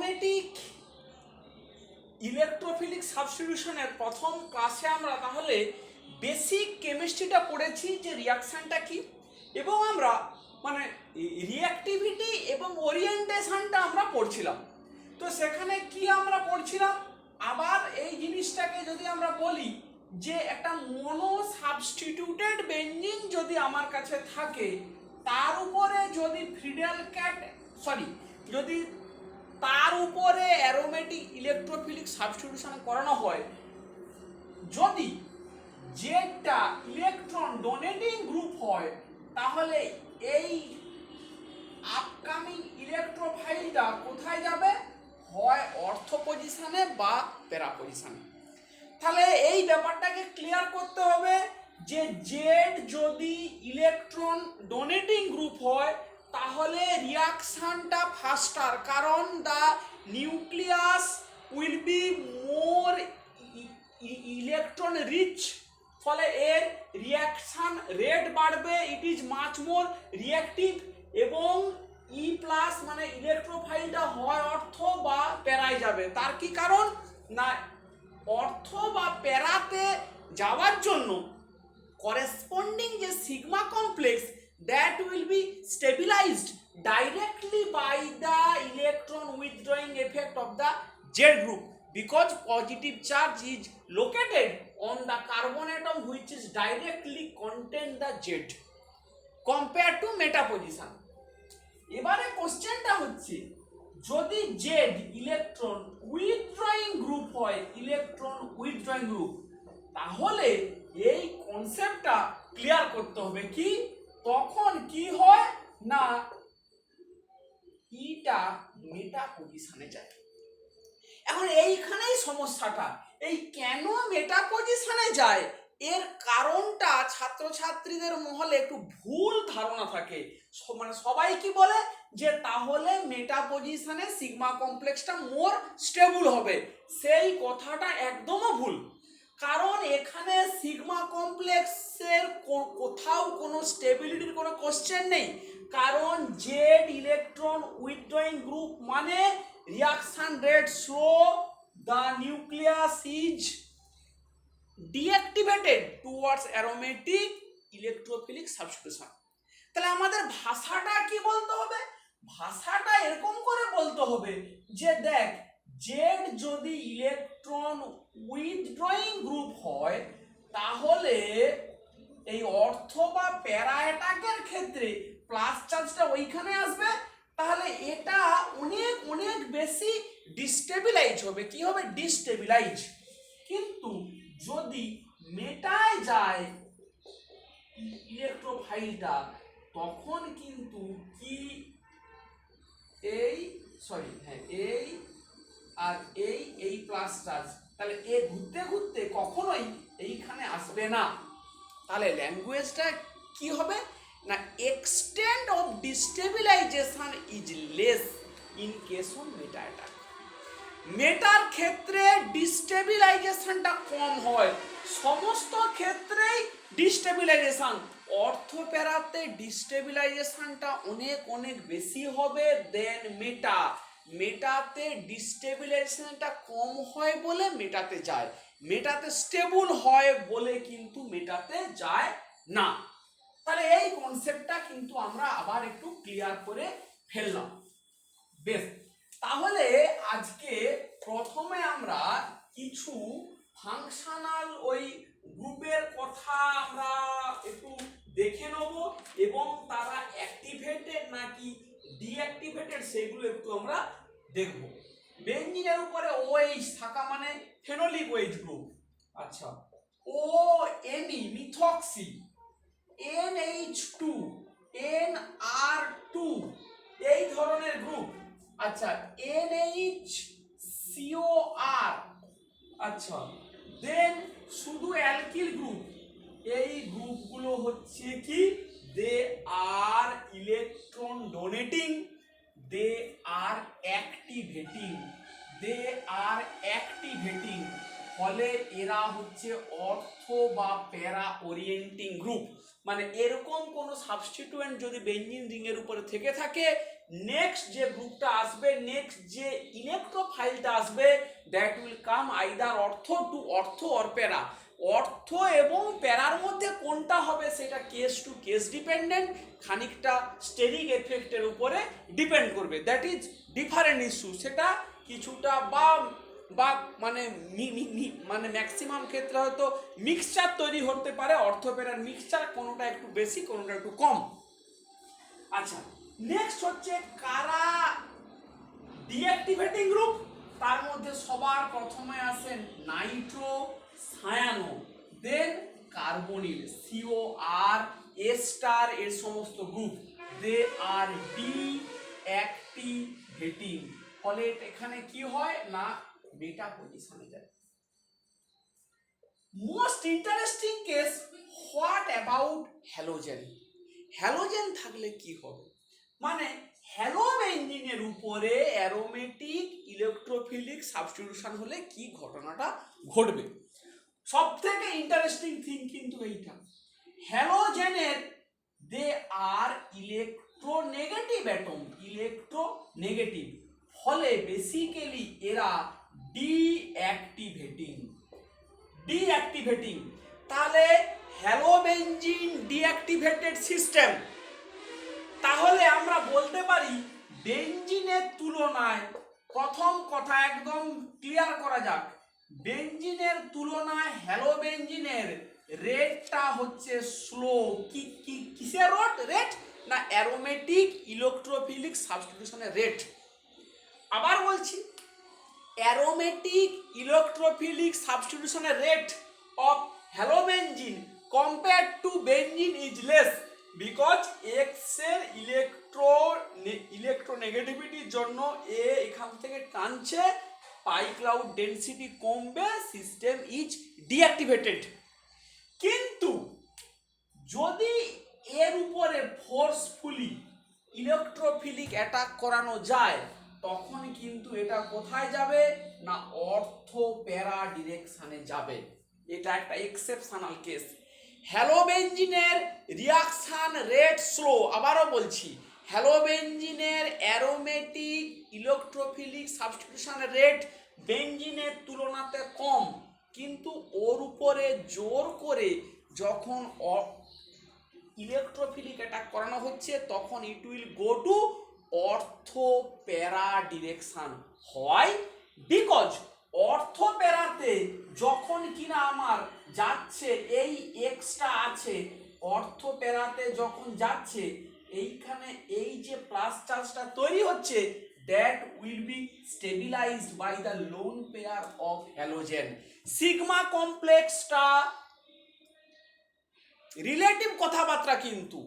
Aromatic electrophilic সাবস্টিটিউশনের প্রথম ক্লাসে আমরা তাহলে বেসিক কেমিস্ট্রিটা পড়েছি যে রিয়াকশানটা কি, এবং আমরা মানে রিঅ্যাক্টিভিটি এবং ওরিয়েন্টেশনটা আমরা পড়ছিলাম। তো সেখানে কি আমরা পড়ছিলাম, আবার এই জিনিসটাকে যদি আমরা বলি যে একটা মনো সাবস্টিটিউটেড বেঞ্জিন যদি আমার কাছে থাকে, তার উপরে যদি যদি তার উপরে অ্যারোমেটিক ইলেকট্রোফিলিক সাবস্টিটিউশন করানো হয়, যদি যেটা ইলেকট্রন ডোনেটিং গ্রুপ হয়, তাহলে এই আপকামিং ইলেকট্রোফাইলটা কোথায় যাবে, হয় অর্থ পজিশনে বা প্যারা পজিশনে। তাহলে এই ব্যাপারটাকে ক্লিয়ার করতে হবে যে জেড যদি ইলেকট্রন ডোনেটিং গ্রুপ হয় তাহলে রিয়াকশনটা ফাস্টার, কারণ the nucleus will be more electron rich, ফলে এর রিয়াকশন রেট বাড়বে, it is much more reactive, এবং ই প্লাস মানে ইলেকট্রোফাইলটা হয় অর্থ বা প্যারায় যাবে। তার কি কারণ না, অর্থ বা প্যারাতে যাওয়ার জন্য করেসপন্ডিং যে sigma complex that will be stabilized directly by the electron withdrawing effect of the Z group, because positive charge is located on the carbon atom which is directly contain the Z compared to meta position. এবারে কোশ্চেনটা হচ্ছে, যদি Z electron withdrawing group হয়, electron withdrawing group, তাহলে এই কনসেপ্টটা clear করতে হবে কি, তখন কি হয় না ইটা মেটা পজিশনে যায়। এখন এইখানেই সমস্যাটা, এই কেন মেটা পজিশনে যায় এর কারণটা ছাত্রছাত্রীদের মহলে একটু ভুল ধারণা থাকে, মানে সবাই কি বলে যে তাহলে মেটা পজিশনে সিগমা কমপ্লেক্সটা মোর স্টেবল হবে। সেই কথাটা একদমই ভুল, কারণ এখানে সিগমা কমপ্লেক্সের কোথাও কোনো স্টেবিলিটির কোনো কোশ্চেন নেই, কারণ জেড ইলেকট্রন উইথড্রয়িং গ্রুপ মানে reaction rate slow, the nucleus is deactivated towards aromatic electrophilic substitution. তাহলে আমাদের ভাষাটা কি বলতে হবে, ভাষাটা এরকম করে বলতে হবে যে দেখ, জেড যদি ইলেকট্রন উইথড্রয়িং গ্রুপ হয় তাহলে এই অর্থ বা প্যারা অ্যাটাকের ক্ষেত্রে প্লাস চার্জটা ওইখানে আসবে, তাহলে এটা অনেক অনেক বেশি ডিস্টেবিলাইজ হবে। কি হবে, ডিস্টেবিলাইজ। কিন্তু যদি মেটায় যায় ইলেকট্রোফাইলটা, তখন কিন্তু কি এই এই আর এই প্লাস চার্জ, তাহলে এ ঘুরতে ঘুরতে কখনোই এইখানে আসবে না। তাহলে ল্যাঙ্গুয়েজটা কি হবে না, extent of destabilization is less in case of meta attack. মেটার ক্ষেত্রে ডিস্টেবিলাইজেশনটা কম হয়, সমস্ত ক্ষেত্রেই ডিস্টেবিলাইজেশন, অর্থ প্যারাতে ডিস্টেবিলাইজেশনটা অনেক অনেক বেশি হবে দেন মেটা। মেটাতে ডিস্টেবিলাইজেশনটা কম হয় বলে মেটাতে যায়, মেটাতে স্টেবল হয় বলে কিন্তু মেটাতে যায় না। তাহলে এই কনসেপ্টটা কিন্তু আমরা আবার একটু ক্লিয়ার করে ফেললাম। বেশ, তাহলে আজকে প্রথমে আমরা কিছু ফাংশনাল ওই গ্রুপের কথা আমরা একটু দেখে নেব, এবং তারা অ্যাক্টিভেটেড নাকি ডিঅ্যাক্টিভেটেড সেগুলো একটু আমরা দেখব। বেঞ্জিনের উপরে ওএইচ থাকা মানে ফেনোলিক ওএইচ গ্রুপ, আচ্ছা, ও এনই মিথক্সি, NH2 NR2 এই ধরনের গ্রুপ, আচ্ছা, NHCOR, আচ্ছা, দেন শুধু অ্যালকিল গ্রুপ, এই গ্রুপগুলো হচ্ছে কি, দে আর ইলেকট্রন ডোনেটিং, দে আর অ্যাক্টিভেটিং, ফলে এরা হচ্ছে অর্থ বা প্যারা ওরিয়েন্টিং গ্রুপ। মানে এরকম কোনো সাবস্টিটিউয়েন্ট যদি বেঞ্জিন রিং এর উপরে থেকে থাকে, নেক্সট যে গ্রুপটা আসবে, নেক্সট যে ইলেকট্রোফাইলটা আসবে, দ্যাট উইল কাম আইদার অর্থ টু অর্থ অর প্যারা। অর্থ এবং প্যারার মধ্যে কোনটা হবে সেটা কেস টু কেস ডিপেন্ডেন্ট, খানিকটা স্টেরিক এফেক্টের উপরে ডিপেন্ড করবে, দ্যাট ইজ ডিফারেন্ট ইস্যু। সেটা কিছুটা বা বা মানে মানে ম্যাক্সিমাম ক্ষেত্রে হয়তো মিক্সচার তৈরি হতে পারে, অর্থোপেরার মিক্সচার, কোনোটা একটু বেশি কোনোটা একটু কম। আচ্ছা, নেক্সট হচ্ছে কারা ডিঅ্যাক্টিভেটিং গ্রুপ। তার মধ্যে সবার প্রথমে আসেন নাইট্রো সায়ানো, দেন কার্বনিল সিও আর এস স্টার, এর সমস্ত গ্রুপ দে আর ডিঅ্যাক্টিভেটিং। ফলে এখানে কি হয় না বেটা পজিশনে যায়। Most interesting case, what about halogen? Halogen থাকলে কি হবে, মানে হ্যালোবেনজিনের উপরে অ্যারোমেটিক ইলেকট্রোফিলিক সাবস্টিটিউশন হলে কি ঘটনাটা ঘটবে। সব থেকে ইন্টারেস্টিং থিং কিন্তু এইটা, হ্যালোজেনের দে আর ইলেকট্রোনেগেটিভ অ্যাটম, ইলেকট্রোনেগেটিভ, ফলে বেসিক্যালি এরা ডিঅ্যাক্টিভেটিং। তাহলে হ্যালোবেনজিন ডিঅ্যাক্টিভেটেড সিস্টেম। তাহলে আমরা বলতে পারি বেনজিনের তুলনায়, প্রথম কথা একদম ক্লিয়ার করা যাক, বেনজিনের তুলনায় হ্যালোবেনজিনের রেটটা হচ্ছে স্লো। কিসের রেট না অ্যারোমেটিক ইলেকট্রোফিলিক সাবস্টিটিউশনের রেট। আবার বলছি, অ্যারোমেটিক ইলেকট্রোফিলিক সাবস্টিটিউশনের rate of halobenzene compared to benzene is less, because X এর ইলেকট্রোনেগেটিভিটির জন্য এখান থেকে টানছে, পাই ক্লাউড ডেনসিটি কমবে, সিস্টেম ইজ ডিঅ্যাক্টিভেটেড। কিন্তু যদি এর উপরে ফোর্সফুলি ইলেকট্রোফিলিক অ্যাটাক করানো যায়, তখন কিন্তু এটা কোথায় যাবে না অর্থো প্যারা ডিরেকশনে যাবে। এটা একটা এক্সেপশনাল কেস। হ্যালোবেনজিনের রিয়াকশন রেট স্লো, আবারও বলছি, হ্যালোবেনজিনের অ্যারোমেটিক ইলেকট্রোফিলিক সাবস্টিটিউশন রেট বেনজিনের তুলনাতে কম, কিন্তু ওর উপরে জোর করে যখন ইলেকট্রোফিলিক অ্যাটাক করানো হচ্ছে তখন ইট উইল গো টু অর্থো প্যারা ডিরেকশন। হয় বিকজ অর্থো প্যারাতে যখন কিনা আমার যাচ্ছে এই এক্সট্রা আছে, অর্থো প্যারাতে যখন যাচ্ছে এইখানে এই যে প্লাস চার্জটা তৈরি হচ্ছে, that will be stabilized by the lone pair of halogen. Sigma কমপ্লেক্সটা রিলেটিভ কথাবার্তা, কিন্তু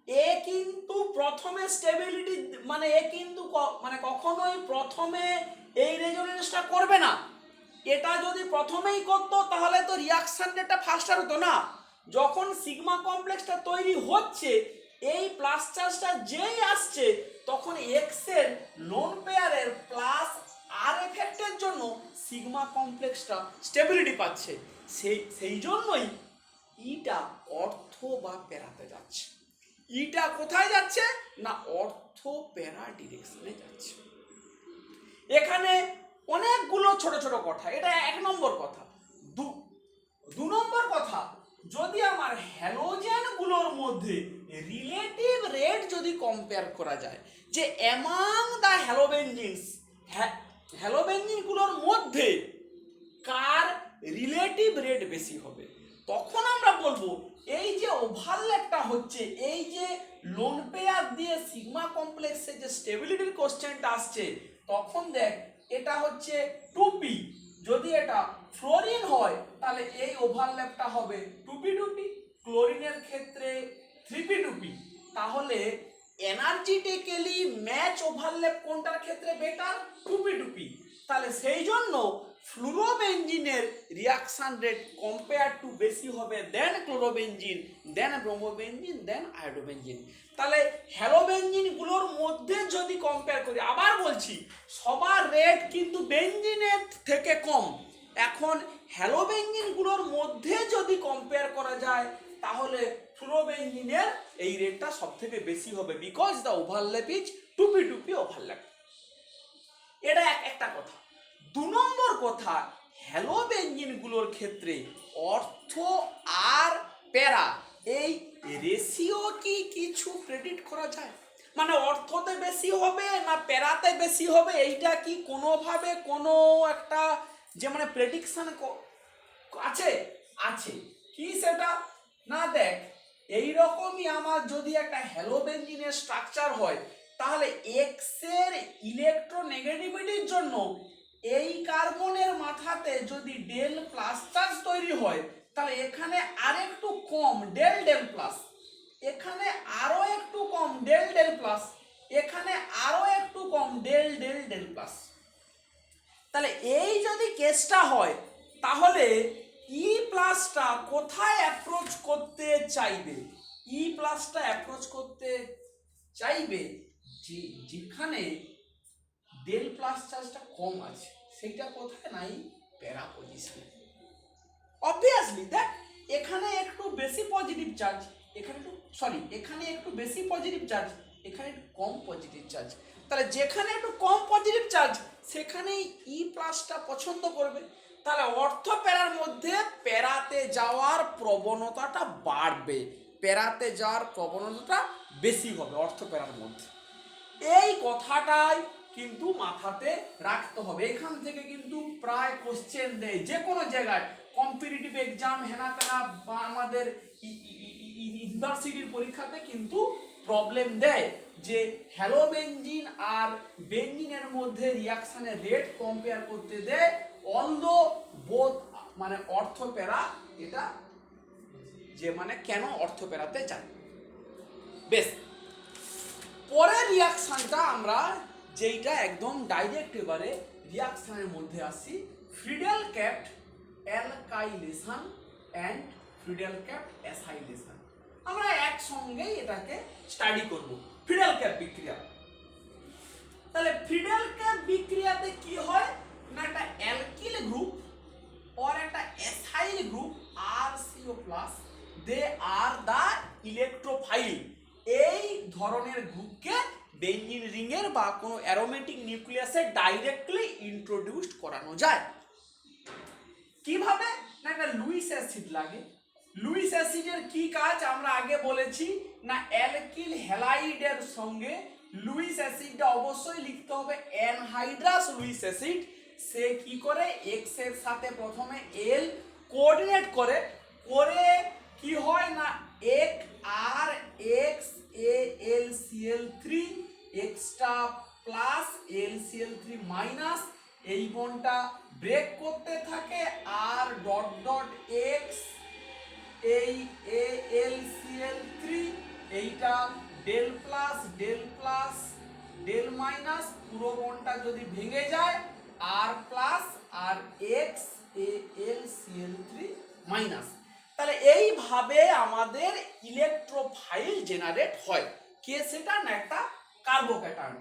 এ কিন্তু প্রথমে স্টেবিলিটি মানে এ কিন্তু মানে কখনোই প্রথমে এই রেজোনেন্সটা করবে না। এটা যদি প্রথমেই করতো তাহলে তো রিয়াকশন রেটটা ফাস্টার হতো না। যখন সিগমা কমপ্লেক্সটা তৈরি হচ্ছে, এই প্লাস চার্জটা যেই আসছে তখন এক্স এর লোন পেয়ারের প্লাস আর এফেক্টের জন্য সিগমা কমপ্লেক্সটা স্টেবিলিটি পাচ্ছে। সেই জন্যই ইটা অর্থ বা প্যারাতে যাচ্ছে। ইটা কোথায় যাচ্ছে না অর্থ প্যারা ডিরেকশনে যাচ্ছে। এখানে অনেকগুলো ছোট ছোট কথা, এটা এক নম্বর কথা। দু নম্বর কথা, যদি আমার হ্যালোজেন গুলোর মধ্যে রিলেটিভ রেট যদি কম্পেয়ার করা যায়, যে অ্যামাং দ্য হ্যালোবেনজিন গুলোর মধ্যে কার রিলেটিভ রেট বেশি হবে, তখন আমরা বলবো এই যে ওভারল্যাপটা হচ্ছে, এই যে লোন পেয়ার দিয়ে সিগমা কমপ্লেক্সে যে স্টেবিলিটির কোশ্চেনটা আসছে, তখন দেখ এটা হচ্ছে 2p, যদি এটা ফ্লোরিন হয় তাহলে এই ওভারল্যাপটা হবে 2p2p, ক্লোরিনের ক্ষেত্রে 3p2p। তাহলে এনার্জিটিক্যালি ম্যাচ ওভারল্যাপ কোনটার ক্ষেত্রে বেটার, 2p2p। তাহলে সেই জন্য ফ্লুরোবেনজিনের রিয়াকশন রেট কম্পেয়ার টু বেশি হবে দেন ক্লোরোবেনজিন, দেন ব্রোমোবেনজিন, দেন আয়োডোবেনজিন। তাহলে হ্যালোবেনজিন গুলোর মধ্যে যদি কম্পেয়ার করি, আবার বলছি সবার রেট কিন্তু বেনজিনের থেকে কম, এখন হ্যালোবেনজিন গুলোর মধ্যে যদি কম্পেয়ার করা যায় তাহলে ফ্লুরোবেনজিনের এই রেটটা সব থেকে বেশি হবে, বিকজ দ্য ওভারল্যাপ ইজ টুপি টুপি ওভারল্যাপ। এটা একটা কথা। 2 নম্বর কথা, হ্যালোবেনজিনগুলোর ক্ষেত্রে অর্থ আর প্যারা এই রেশিও কি কিছু প্রেডিক্ট করা যায়? মানে অর্থতে বেশি হবে না প্যারাতে বেশি হবে, এইটা কি কোনোভাবে কোনো একটা যে মানে প্রেডিকশন আছে? আছে। কি সেটা? না দেখ, এইরকমই আমার যদি একটা হ্যালোবেনজিনের স্ট্রাকচার হয়, তাহলে এক্স এর ইলেকট্রোনেগেটিভিটির জন্য এই কার্বনের মাথাতে যদি ডেল প্লাস চার্জ তৈরি হয়, তাহলে এখানে আরেকটু কম ডেল ডেল প্লাস, এখানে আরো একটু কম ডেল ডেল প্লাস, এখানে আরো একটু কম ডেল ডেল ডেল প্লাস। তাহলে এই যদি কেসটা হয়, তাহলে ই প্লাসটা কোথায় অ্যাপ্রোচ করতে চাইবে? ই প্লাসটা অ্যাপ্রোচ করতে চাইবে যেখানে ডেল প্লাস চার্জটা কম আছে, সেইটা কোথায়? নাই প্যারা পজিশনে। অবভিয়াসলি দেখ, এখানে একটু বেশি পজিটিভ চার্জ, এখানে একটু এখানে একটু বেশি পজিটিভ চার্জ, এখানে একটু কম পজিটিভ চার্জ। তাহলে যেখানে একটু কম পজিটিভ চার্জ সেখানেই ই প্লাসটা পছন্দ করবে। তাহলে অর্থ প্যারার মধ্যে প্যারাতে যাওয়ার প্রবণতাটা বাড়বে, প্যারাতে যাওয়ার প্রবণতাটা বেশি হবে অর্থ প্যারার মধ্যে। এই কথাটাই কিন্তু মাথাতে রাখতে হবে। এখান থেকে কিন্তু প্রায় কোশ্চেন দেয় যে কোনো জায়গায়, কম্পিটিটিভ এক্সাম হেনা তেনা বা আমাদের ইউনিভার্সিটির পরীক্ষাতে কিন্তু প্রবলেম দেয় যে হ্যালোবেনজিন আর বেনজিনের মধ্যে রিয়াকশনের রেট কম্পেয়ার করতে দেয়, অলদো বোথ মানে অর্থ প্যারা, এটা যে মানে কেন অর্থ প্যারাতে যায়। বেশ, পরের রিয়াকশনটা আমরা যেইটা একদম ডাইরেক্ট এবারে রিয়াকশনের মধ্যে আসি, Friedel ক্যাপ্ট alkylation and Friedel ক্যাপ্ট acylation. আমরা একসঙ্গেই এটাকে স্টাডি করব। ফ্রিডেল ক্যাপ বিক্রিয়া, তাহলে ফ্রিডেল ক্যাপ বিক্রিয়াতে কি হয় না, একটা অ্যালকিল গ্রুপ और একটা অ্যাসাইল গ্রুপ RCO+, দে আর দা ইলেকট্রোফাইল। এই ধরনের গ্রুপকে বেনজিন রিংয়ের বা কোনো অ্যারোমেটিক নিউক্লিয়াসে ডাইরেক্টলি ইন্ট্রোডিউসড করানো যায়। কিভাবে না, একটা লুইস অ্যাসিড লাগে। লুইস অ্যাসিডের কি কাজ আমরা আগে বলেছি না, অ্যালকিল হ্যালাইডের সঙ্গে লুইস অ্যাসিডটা অবশ্যই লিখতে হবে অ্যানহাইড্রাস লুইস অ্যাসিড। সে কি করে, এক্স এর সাথে প্রথমে এল কোঅর্ডিনেট করে করে কি হয় না, এক আর এক্স এ এল CL three extra plus L CL three minus, এই বন্ডটা ব্রেক করতে থাকে, আর ডট ডট এক্স এই এ এল সিএল থ্রি, এইটা ডেল প্লাস ডেল মাইনাস, পুরো বন্ডটা যদি ভেঙে যায় আর প্লাস আর এক্স এ এল সিএল থ্রি মাইনাস। তাহলে এইভাবে আমাদের ইলেকট্রোফাইল জেনারেট হয়। কে সেটা না, একটা কার্বোক্যাটায়ন।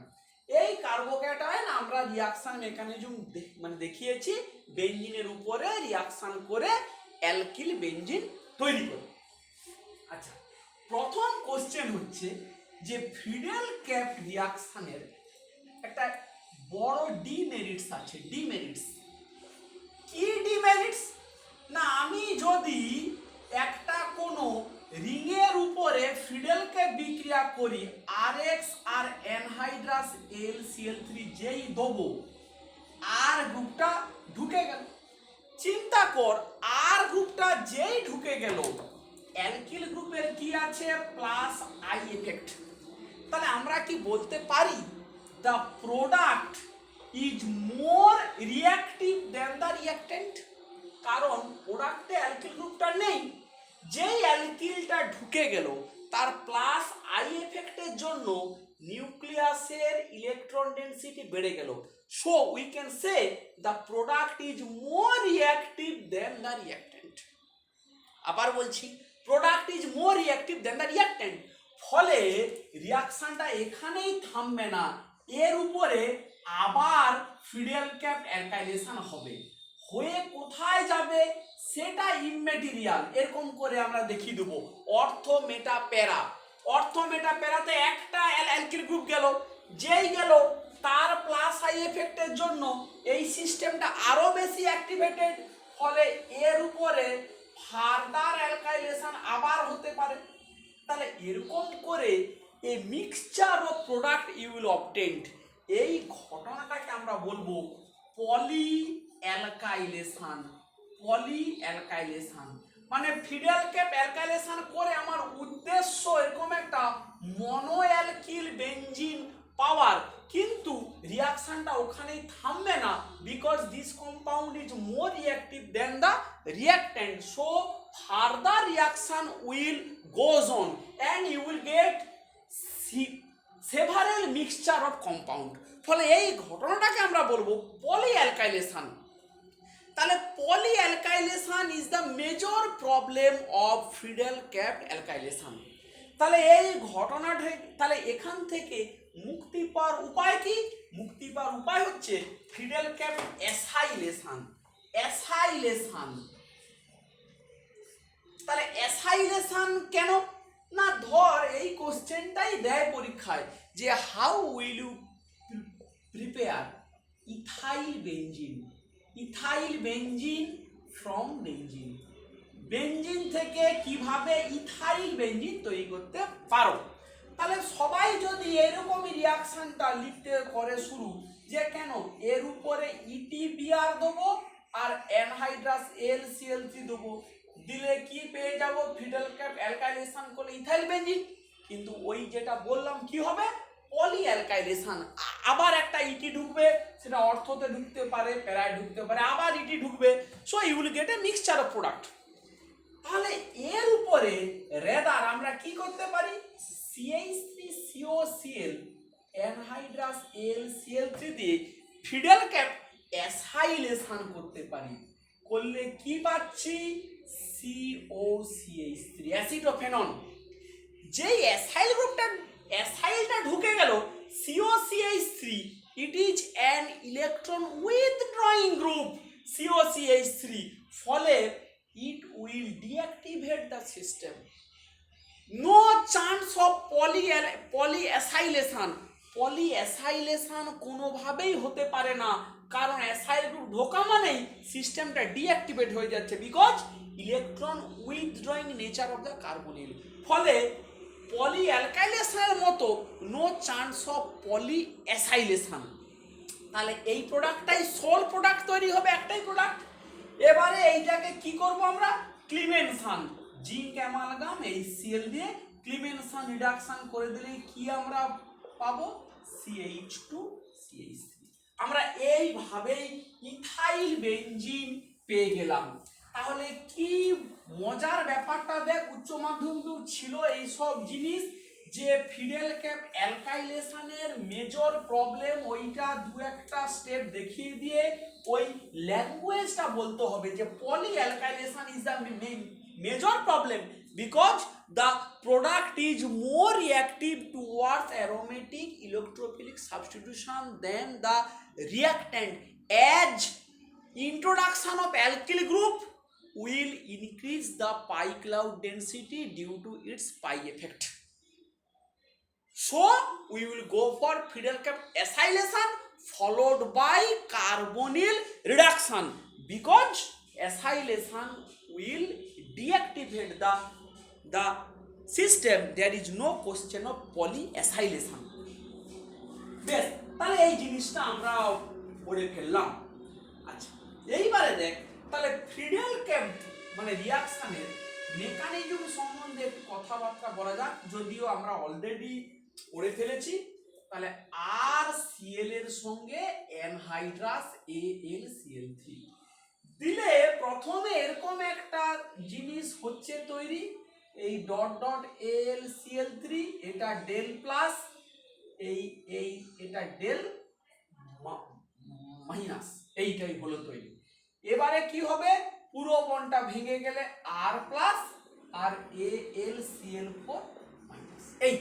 এই কার্বোক্যাটায়ন আমরা রিয়াকশন মেকানিজম মানে দেখিয়েছি, বেনজিনের উপরে রিয়াকশন করে অ্যালকিল বেনজিন তৈরি করে। আচ্ছা, প্রথম কোশ্চেন হচ্ছে যে ফ্রিডেল ক্যাপ রিয়াকশনের একটা বড় ডিমেরিটস আছে। ডিমেরিটস কি? ডিমেরিটস না, আমি যদি একটা কোনো রিংয়ের উপরে ফ্রিডেল ক্যাপ বিক্রিয়া করি, RX আর অ্যানহাইড্রাস LCl3 যেই দেবো, আর গ্রুপটা ঢুকে গেল। চিন্তা কর, আর গ্রুপটা যেই ঢুকে গেল, অ্যালকিল গ্রুপের কি আছে, প্লাস আই এফেক্ট। তাহলে আমরা কি বলতে পারি, the product is more reactive than the reactant? কারণ প্রোডাক্টে অ্যালকিল গ্রুপটা নেই, যেই অ্যালকিলটা ঢুকে গেল তার প্লাস আই এফেক্টের জন্য নিউক্লিয়াসের ইলেকট্রন ডেনসিটি বেড়ে গেল। So we can say the product is more reactive than the reactant. আবার বলছি, product is more reactive than the reactant. ফলে রিয়াকশনটা এখানেই থামবে না, এর উপরে আবার ফ্রিডেল ক্যাপ অ্যালকাইলেশন হবে। হয়ে কোথায় যাবে সেটা ইমমেটেরিয়াল, এরকম করে আমরা দেখিয়ে দেবো। অর্থ মেটা প্যারা, অর্থ মেটা প্যারাতে একটা অ্যালকিল গ্রুপ গেল, যেই গেল তার প্লাস আই এফেক্টের জন্য এই সিস্টেমটা আরো বেশি অ্যাক্টিভেটেড, ফলে এর উপরে ফার্দার অ্যালকাইলেশন আবার হতে পারে। তাহলে এরকম করে a mixture of product you will obtained, এই ঘটনাটাকে আমরা বলবো পলি অ্যালকাইলেশন। পলি অ্যালকাইলেশন মানে ফিডাল ক্যাপ অ্যালকাইলেশন করে আমার উদ্দেশ্য এরকম একটা মনো অ্যালকিল বেনজিন পাওয়ার, কিন্তু রিয়াকশনটা ওখানেই থামবে না, because this compound is more reactive than the reactant, so further reaction will goes on and you will get several mixture of compound. ফলে এই ঘটনাটাকে আমরা বলবো পলি অ্যালকাইলেশন। তাহলে poly alkylation is the major problem of Friedel ক্যাপ alkylation. তাহলে এই ঘটনাটা, তাহলে এখান থেকে মুক্তি পাওয়ার উপায় কি? মুক্তি পাওয়ার উপায় হচ্ছে ফিডাল ক্যাপ অ্যাসাইলেশন। অ্যাসাইলেশন, তাহলে অ্যাসাইলেশন কেন না? ধর এই কোশ্চেনটাই দেয় পরীক্ষায় যে how will you prepare ethyl benzene, ethyl benzene from benzene, benzene থেকে কিভাবে ইথাইল বেনজিন তৈরি করতে পারো। তাহলে সবাই যদি এরকমই রিয়াকশনটা লিখতে করে শুরু, যে কেন এর উপরে ইটিবিআর দেবো আর অ্যানহাইড্রাস এলসিএল3 দেবো, দিলে কি পেয়ে যাব? ফিডাল ক্যাপ অ্যালকাইলেশন করলে ইথাইল বেনজিন, কিন্তু ওই যেটা বললাম কি হবে? পলি অ্যালকাইলেশন। আবার একটা ইটি ঢুকবে, সেটা অর্থতে ঢুকতে পারে, প্যারায় ঢুকতে পারে, আবার ইটি ঢুকবে, so you will get a mixture of product. তাহলে এর উপরে রেদার আমরা কি করতে পারি? CH3COCl অ্যানহাইড্রাস LCl3 দিয়ে ফিডাল ক্যাপ অ্যাসাইলেশন করতে পারি। করলে কি পাচ্ছি? COCH3 acetophenone. যেই অ্যাসাইল গ্রুপটা, অ্যাসাইলটা ঢুকে গেল COCH3, it is an electron withdrawing group COCH3, ফলে it will deactivate the system. No chance of polyacylation. polyacylation কোনোভাবেই হতে পারে না, কারণ অ্যাসাইল গ্রুপ ঢোকা মানেই সিস্টেমটা ডিঅ্যাক্টিভেট হয়ে যাচ্ছে, because electron withdrawing nature of the carbonyl. ফলে পলিঅ্যালকাইলেশনের মতো নো চান্স অফ পলিঅ্যাসাইলেশন। তাহলে এই প্রোডাক্টটাই সোল প্রোডাক্ট তৈরি হবে, একটাই প্রোডাক্ট। এবারে এইটাকে কি করব আমরা? ক্লিমেনশন, জিঙ্ক অ্যামালগাম HCl দিয়ে ক্লিমেনশন রিডাকশন করে দিলে কি আমরা পাবো? CH2CH3। আমরা এইভাবেই ইথাইল বেনজিন পেয়ে গেলাম। তাহলে কি মজার ব্যাপারটা দেখ, উচ্চ মাধ্যমিক ছিল এই সব জিনিস, যে ফিডাল ক্যাপ অ্যালকাইলেশনের মেজর প্রবলেম ওইটা দু একটা স্টেপ দেখিয়ে দিয়ে ওই ল্যাঙ্গুয়েজটা বলতে হবে যে poly alkylation is the major problem because the product is more reactive towards aromatic electrophilic substitution than the reactant, as introduction of alkyl group will increase the pi cloud density due to its pi effect. So we will go for fidel cap acylation followed by carbonyl reduction, because acylation will deactivate the system. There is no question of polyacylation. বেশ, তাহলে এই জিনিসটা আমরা পড়ে ফেললাম। আচ্ছা, এইবারে দেখ তাহলে ফিডাল ক্যাপ মানে রিয়াকশনের মেকানিজম সম্বন্ধে কথাবার্তা বলা যাক, যদিও আমরা অলরেডি পড়ে ফেলেছি। তাহলে RCl এর সঙ্গে অ্যানহাইড্রাস AlCl3 দিলে প্রথমে এরকম একটা জিনিস হচ্ছে তৈরি, এই ডট ডট AlCl3, এটা ডেল প্লাস, এটা ডেল মাইনাস, এইটাই হলো তৈরি। এবারে কি হবে? পুরো বন্ডটা ভেঙে গেলে R প্লাস আর AlCl4 মাইনাস। এই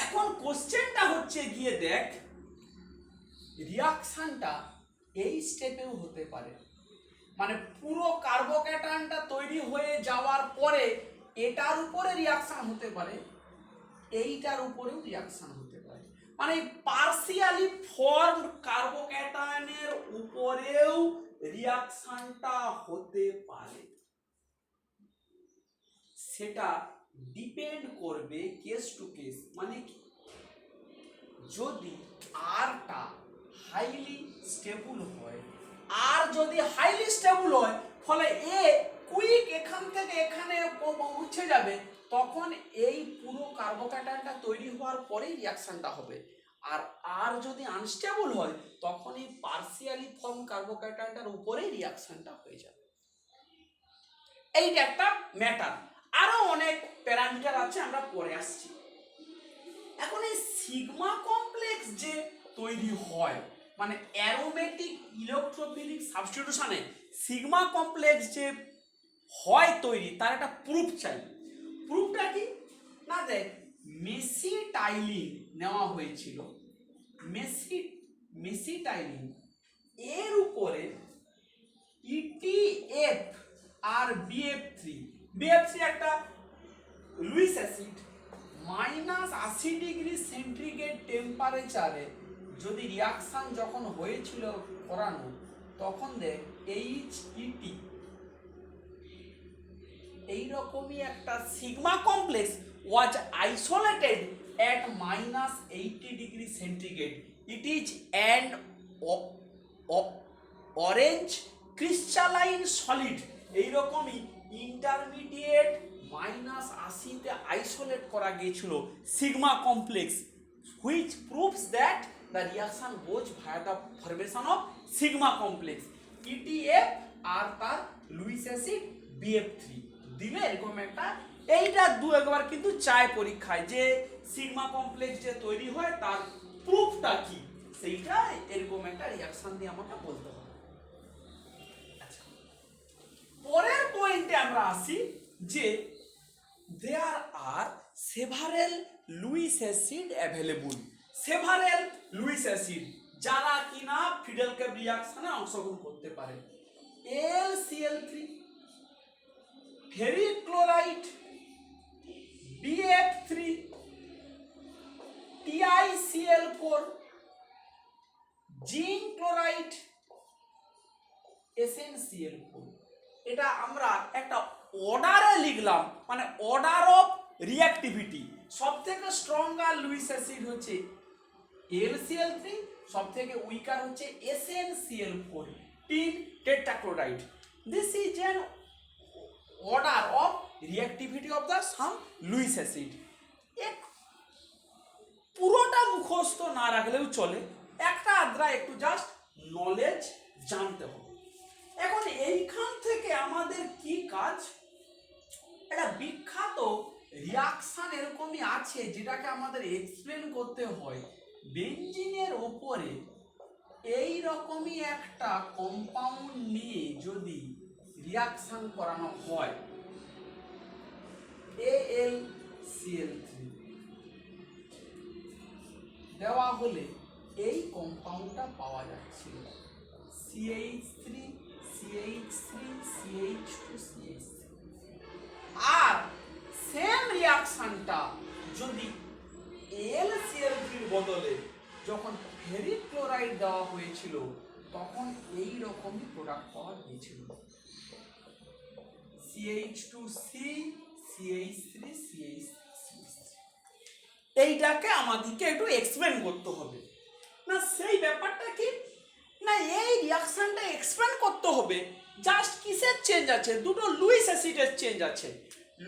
এখন কোশ্চেনটা হচ্ছে গিয়ে দেখ, রিয়াকশনটা এই স্টেপেও হতে পারে, মানে পুরো কার্বোক্যাটায়নটা তৈরি হয়ে যাওয়ার পরে এটার উপরে রিয়াকশন হতে পারে, এইটার উপরেও রিয়াকশন হতে পারে। মানে পার্সিয়ালি ফর্মড কার্বোক্যাটায়নের উপরেও রিয়াকশনটা হতে পারে, সেটা ডিপেন্ড করবে কেস টু কেস। মানে কি, যদি আরটা হাইলি স্টেবল হয়, আর যদি হাইলি স্টেবল হয় ফলে এ কুইক এখান থেকে এখানে পৌঁছে যাবে, তখন এই পুরো কার্বোক্যাটায়নটা তৈরি হওয়ার পরেই রিয়াকশনটা হবে। আর যদি আনস্টেবল হয় তখন এই পার্সিয়ালি ফর্ম কার্বোক্যাটায়নটার উপরেই রিয়াকশনটা হয়ে যাবে। এইটা একটা ম্যাটার। আরো অনেক প্যারামিটার আছে, আমরা পরে আসছি। এখন এই সিগমা কমপ্লেক্স যে তৈরি হয়, মানে অ্যারোমেটিক ইলেকট্রোফিলিক সাবস্টিটিউশনে সিগমা কমপ্লেক্স যে হয় তৈরি, তার একটা প্রুফ চাই। প্রুফটা কি না, দেখ মেসিটাইলিন নেওয়া হয়েছিল, মেসিটাইলিন এর উপরে ইটিএফ আর বিএফ3 একটা লুইস অ্যাসিড -80°C টেম্পারেচারে যদি রিয়াকশন যখন হয়েছিল করানো, তখন দেখ এইচইটি এইরকমই একটা sigma complex was isolated at -80°C. It is an orange crystalline solid, এইরকমই ইন্টারমিডিয়েট -80 আইসোলেট করা গিয়েছিল sigma complex, which proves that the reaction goes via the formation of sigma complex ETF আর তার লুইস অ্যাসিড BF3 দিলে এরকম একটা, এইটা দু একবার কিন্তু চায় পরীক্ষায় যে সিগমা কমপ্লেক্স যে তৈরি হয় তার প্রুফটা কি, সেইটা এরকম একটা রিঅ্যাকশন দিয়ে আমাকে বলতে হবে। আচ্ছা, পরের পয়েন্টে আমরা আসি যে there are several Lewis acid available, several Lewis acid যারা কিনা ফিডেলকেপ রিঅ্যাকশনে অংশগ্রহণ করতে পারে। LCl3, ferric chloride, BF3, TiCl4, zinc chloride, SnCl4। এটা আমরা একটা অর্ডারে লিখলাম, মানে অর্ডার অফ রিঅ্যাক্টিভিটি। সব থেকে স্ট্রঙ্গার লুইস অ্যাসিড হচ্ছে LCl3, সব থেকে উইকার হচ্ছে SnCl4, tin tetrachloride. This is an order of reactivity of the some Lewis acid। এক পুরোটা মুখস্থ না রাখলেও চলে, একটা আদ্রা একটু জাস্ট নলেজ জানতে হবে। এখন এইখান থেকে আমাদের কি কাজ, একটা বিখ্যাত রিয়াকশন এরকমই আছে যেটাকে আমাদের এক্সপ্লেন করতে হয়। বেঞ্জিনের ওপরে এই রকমই একটা কম্পাউন্ড নিয়ে যদি রিয়াকশন করানো হয়, AlCl3 দেওয়া হলে এই কম্পাউন্ডটা পাওয়া যাচ্ছিল, CH3 CH3 CH2 CH3। আর সেম রিয়াকশনটা যদি LCl3 এর বদলে যখন ফেরিক ক্লোরাইড দেওয়া হয়েছিল, তখন এই রকমই প্রোডাক্ট পাওয়া গিয়েছিল, CH2C CH3 CH3। এইটাকে আমাদেরকে একটু এক্সপ্লেন করতে হবে না, সেই ব্যাপারটা কি না, এই রিঅ্যাকশনটা এক্সপ্লেন করতে হবে। জাস্ট কিসের চেঞ্জ আছে, দুটো লুইস অ্যাসিডের চেঞ্জ আছে।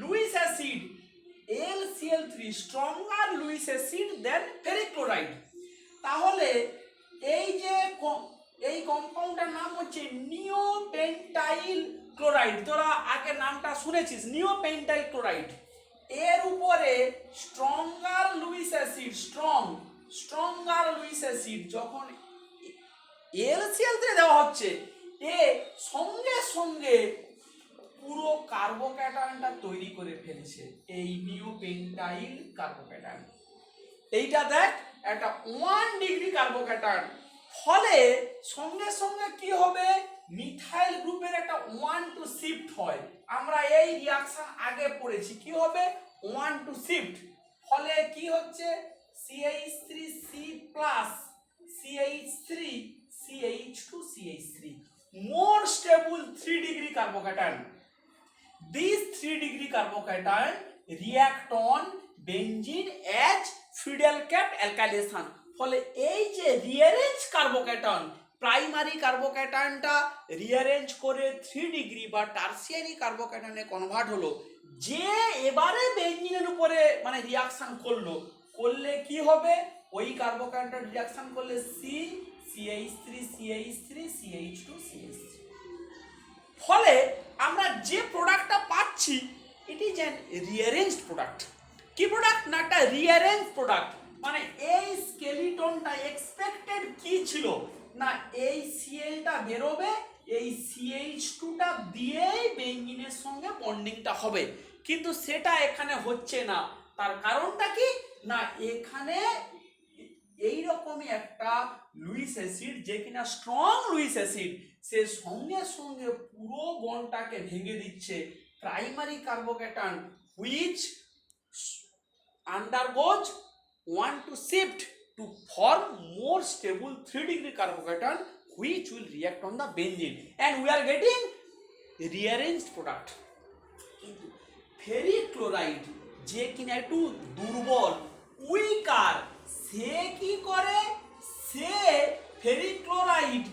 Lewis acid LCl3 stronger Lewis acid than ferric chloride. তাহলে এই যে এই কম্পাউন্ডটার নাম হচ্ছে নিওপেন্টাইল ক্লোরাইড, তোরা আগে নামটা শুনেছিস নিওপেন্টাইল ক্লোরাইড। এর উপরে stronger Lewis acid, stronger Lewis acid যখন LCl3 দেওয়া হচ্ছে, এ সঙ্গে সঙ্গে পুরো কার্বোক্যাটায়নটা তৈরি করে ফেলছে, এই নিওপেন্টাইল কার্বোক্যাটায়ন। এইটা দেখ একটা 1 ডিগ্রি কার্বোক্যাটায়ন, ফলে সঙ্গে সঙ্গে কি হবে, মিথাইল গ্রুপের একটা 1 টু শিফট হয়। আমরা এই রিঅ্যাকশন আগে পড়েছি, কি হবে 1 টু শিফট, ফলে কি হচ্ছে CH3C plus CH3 CH2 CH3 more stable 3 degree carbocation. These 3 degree carbocation react on benzene as fidyl capped alkylation. ফলে এই যে রিঅ্যারেঞ্জ কার্বোক্যাটন, প্রাইমারি কার্বোক্যাটনটা রিঅ্যারেঞ্জ করে 3 ডিগ্রি বা টারসিয়ারি কার্বোক্যাটনে কনভার্ট হলো, যে এবারে বেঞ্জিনের উপরে মানে রিয়াকশন করলে কি হবে, ওই কার্বোক্যাটনটা রিয়াকশন করলে CH3 CH3 CH2 CH3। ফলে আমরা যে প্রোডাক্টটা পাচ্ছি ইট ইজ অ্যান রিঅ্যারেঞ্জড প্রোডাক্ট। কি প্রোডাক্ট না, একটা রিঅ্যারেঞ্জ প্রোডাক্ট। মানে এই স্কেলিটনটা এক্সপেক্টেড কি ছিল না, এই সিএলটা বেরোবে, এই CH2টা দিয়েই বেঞ্জিনের সঙ্গে বন্ডিংটা হবে, কিন্তু সেটা এখানে হচ্ছে না। তার কারণটা কি না, এখানে এইরকমই একটা লুইস অ্যাসিড, যে কিনা স্ট্রং লুইস অ্যাসিড, সে সঙ্গে সঙ্গে পুরো বন্ডটাকে ভেঙে দিচ্ছে। Primary carbocation which undergoes want to shift to form more stable 3 degree carbocation which will react on the benzene and we are getting rearranged product. কিন্তু ফেরিক ক্লোরাইড যে কিনা একটু দুর্বল, উইকার, সে কি করে, সে ফেরিক ক্লোরাইড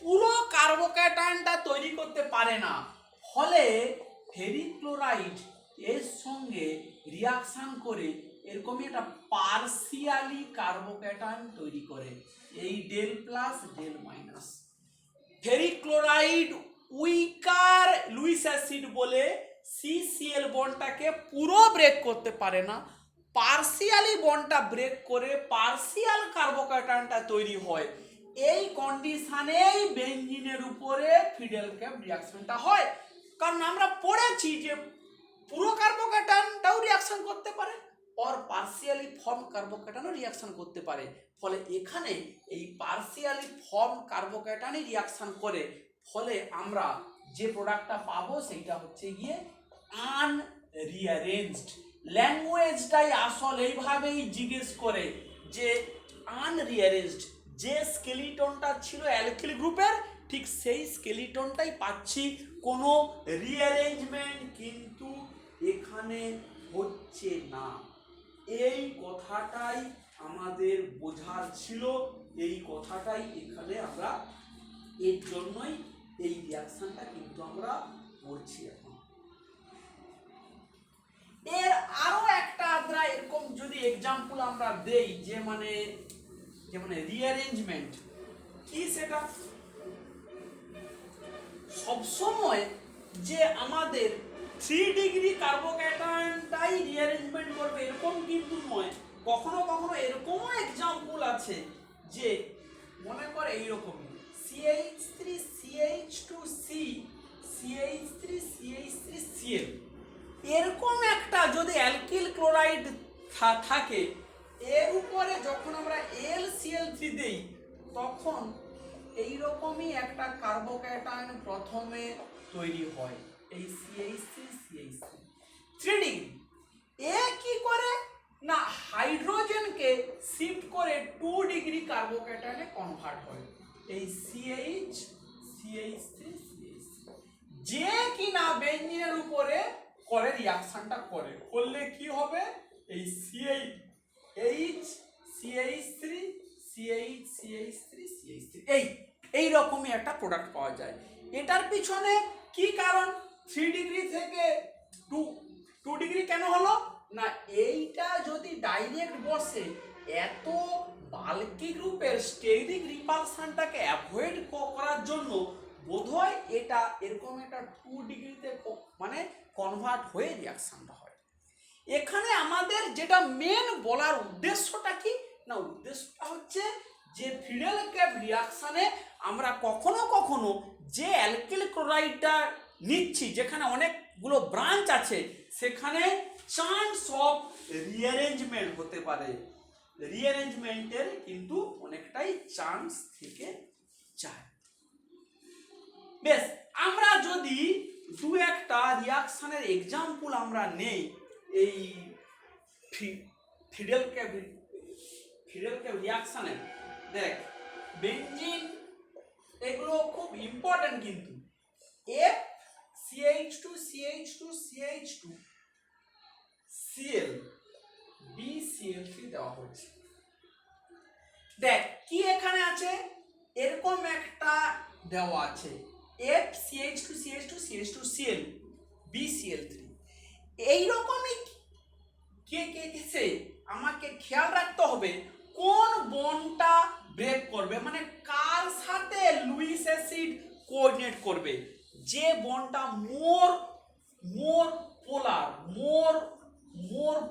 পুরো কার্বোক্যাটনটা তৈরি করতে পারে না। ফলে ফেরিক ক্লোরাইড এর সঙ্গে রিয়াকশন করে এরকমই একটা পার্সিয়ালি কার্বোক্যাটন তৈরি করে, এই del plus del minus. Ferric chloride weaker Lewis acid বলে CCl বন্ডটাকে পুরো ব্রেক করতে পারে না, পার্সিয়ালি বন্ডটা ব্রেক করে পার্সিয়াল কার্বোক্যাটনটা তৈরি হয়। এই কন্ডিশনেই বেঞ্জিনের উপরে ফিডেল ক্যাপ রিয়াকশনটা হয়। কারণ আমরা পড়েছি যে পুরো কার্বোক্যাটনটাও রিয়াকশন করতে পারে, আর পার্সিয়ালি ফর্ম কার্বোক্যাটনও রিয়াকশন করতে পারে। ফলে এখানে এই পার্সিয়ালি ফর্ম কার্বোক্যাটনই রিয়াকশন করে, ফলে আমরা যে প্রোডাক্টটা পাবো সেইটা হচ্ছে গিয়ে আনরিঅ্যারেঞ্জড। ল্যাঙ্গুয়েজটাই আসল এইভাবেই জিজ্ঞেস করে যে আনরিঅ্যারেঞ্জড, যে স্কেলিটনটা ছিল অ্যালকিল গ্রুপের ঠিক সেই স্কেলিটনটাই পাচ্ছি, কোনো রিঅ্যারেঞ্জমেন্ট কিন্তু এখানে হচ্ছে না। এই কথাটাই আমাদের বোঝার ছিল, এই কথাটাই এখানে আমরা, এর জন্যই এই রিয়াকশনটা কিন্তু আমরা করছি এখন। এর আরো একটা আদ্রা এরকম যদি এক্সাম্পল আমরা দেই, যে মানে রিঅ্যারেঞ্জমেন্ট কি, সেটা সবসময় যে আমাদের 3 ডিগ্রি কার্বোক্যাটনটাই রিঅ্যারেঞ্জমেন্ট করবে এরকম কিন্তু নয়। কখনো কখনো এরকমও এক্সাম্পল আছে যে মনে করে এইরকমই CH3 CH2C CH3 CH3 Cl, এরকম একটা যদি অ্যালকিল ক্লোরাইড থাকে, এর উপরে যখন আমরা LCl3 দেই তখন এইরকমই একটা কার্বোক্যাটন প্রথমে তৈরি হয়, এই CH3 CH3 3 ডিগ্রি। এ কি করে না, হাইড্রোজেনকে শিফট করে 2 ডিগ্রি কার্বোক্যাটনে কনভার্ট হয়, এই CH CH3 CH3, যে কিনা বেঞ্জিনের উপরে করে রিয়াকশনটা করলে কি হবে, এই CH CH3 CH CH3 CH3 এই রকমই একটা প্রোডাক্ট পাওয়া যায়। এটার পিছনে কি কারণ, 3 ডিগ্রি থেকে 2 ডিগ্রি কেন হলো না, এইটা যদি ডাইরেক্ট বসে এত বাল্কি গ্রুপের স্টেরিক রিপালশনটাকে অ্যাভয়েড করার জন্য বোধহয় এটা এরকম একটা 2 ডিগ্রিতে মানে কনভার্ট হয়ে রিয়াকশনটা হয়। এখানে আমাদের যেটা মেন বলার উদ্দেশ্যটা কি না, উদ্দেশ্যটা হচ্ছে যে ফিডেল ক্যাপ রিয়াকশনে আমরা কখনো কখনো যে অ্যালকিল ক্লোরাইডটা নিচ্ছি, যেখানে অনেকগুলো ব্রাঞ্চ আছে, সেখানে চান্স অফ রিঅ্যারেঞ্জমেন্ট হতে পারে, রিঅ্যারেঞ্জমেন্টের কিন্তু অনেকটাই চান্স থেকে যায়। বেশ, আমরা যদি দু একটা রিয়াকশনের এক্সাম্পল আমরা নেই এই ফিডেল ক্যাপ ফিডেলকে রিয়াকশানে দেখ বেঞ্জিন এগুলো খুব ইম্পর্টেন্ট কিন্তু F CH2 CH2 CH2 Cl BCl3 দেওয়া হচ্ছে। দেখ কি এখানে আছে এরকম একটা দেওয়া আছে F CH2 CH2 CH2 Cl BCl3 এইরকমই কে কে দিছে আমাকে খেয়াল রাখতে হবে কোন বন্ডটা ব্রেক করবে, মানে কার সাথে লুইস অ্যাসিড কোঅর্ডিনেট করবে, যে বন্ডটা মোর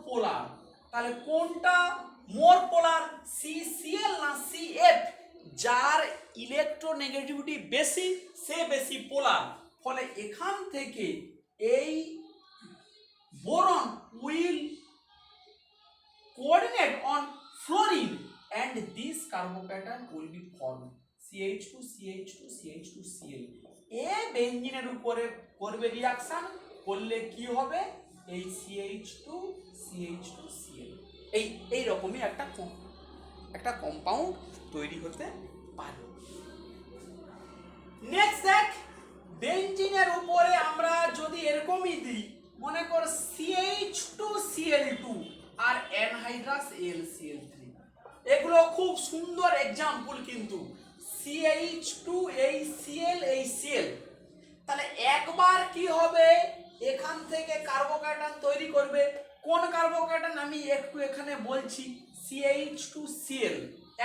পোলার তাহলে কোনটা মোর পোলার CCl না CF, যার ইলেকট্রোনেগেটিভিটি বেশি সে বেশি পোলার। ফলে এখান থেকে এই boron will coordinate on fluorine and this carbocation will be formed CH2 CH2 CH2 Cl এ বেঞ্জিনের উপরে করবে রিঅ্যাকশন করলে কি হবে এই CH2 CH2 Cl এই রকমই একটা কম্পাউন্ড তৈরি হতে পারে। নেক্সট দেখ বেঞ্জিনের উপরে আমরা যদি এরকমই দিই মনে কর CH2Cl2 আর অ্যানহাইড্রাস LCl3 এগুলো খুব সুন্দর এক্সাম্পল কিন্তু CH2 এই Cl এই Cl তাহলে একবার কি হবে এখান থেকে কার্বোক্যাটায়ন তৈরি করবে, কোন কার্বোক্যাটায়ন আমি একটু এখানে বলছি CH2Cl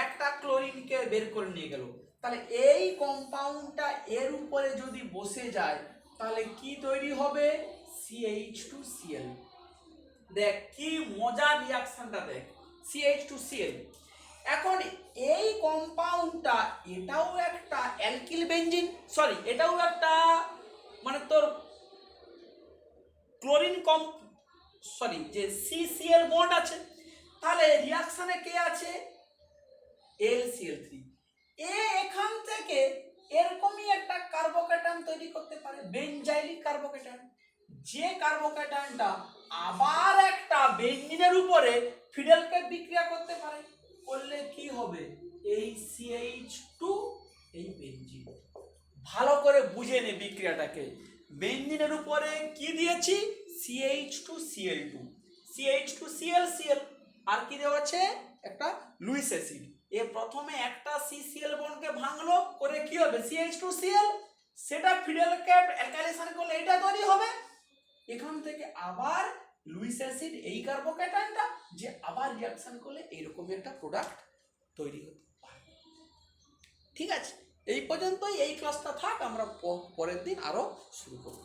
একটা ক্লোরিনকে বের করে নিয়ে গেল, তাহলে এই কম্পাউন্ডটা এর উপরে যদি বসে যায় তাহলে কি তৈরি হবে CH2Cl। দেখ কি মজার রিঅ্যাকশনটা দেখ CH2Cl। এখন এই কম্পাউন্ডটা এটাও একটা অ্যালকিল বেঞ্জিন এটাও একটা মানে তোর ক্লোরিন যে CCl বন্ড আছে, তাহলে রিঅ্যাকশনে কে আছে LCl3 এখান থেকে এরকমই একটা কার্বোক্যাটায়ন তৈরি করতে পারে বেঞ্জাইলিক কার্বোক্যাটায়ন, যে কার্বোক্যাটায়নটা আবার একটা বেঞ্জিনের উপরে ফিডেলকে বিক্রিয়া করতে পারে, করলে কি হবে এই CH2 এই বেঞ্জিন। ভালো করে বুঝে নে বিক্রিয়াটাকে, বেঞ্জিনের উপরে কি দিয়েছি CH2Cl2 CH2Cl আর কি দেওয়া আছে একটা লুইস অ্যাসিড, এ প্রথমে একটা CCl বন্ডকে ভাঙলো করে কি হবে CH2Cl, সেটা ফিডেলকে অ্যালকাইলেশন করলে এটা তৈরি হবে, এখান থেকে আবার লুইস অ্যাসিড এই কার্বোক্যাটায়নটা যে আবার রিঅ্যাকশন করলে এইরকম একটা প্রোডাক্ট তৈরি হতে পারে। ঠিক আছে, এই পর্যন্তই এই ক্লাসটা থাক, আমরা পরের দিন আরো শুরু করব।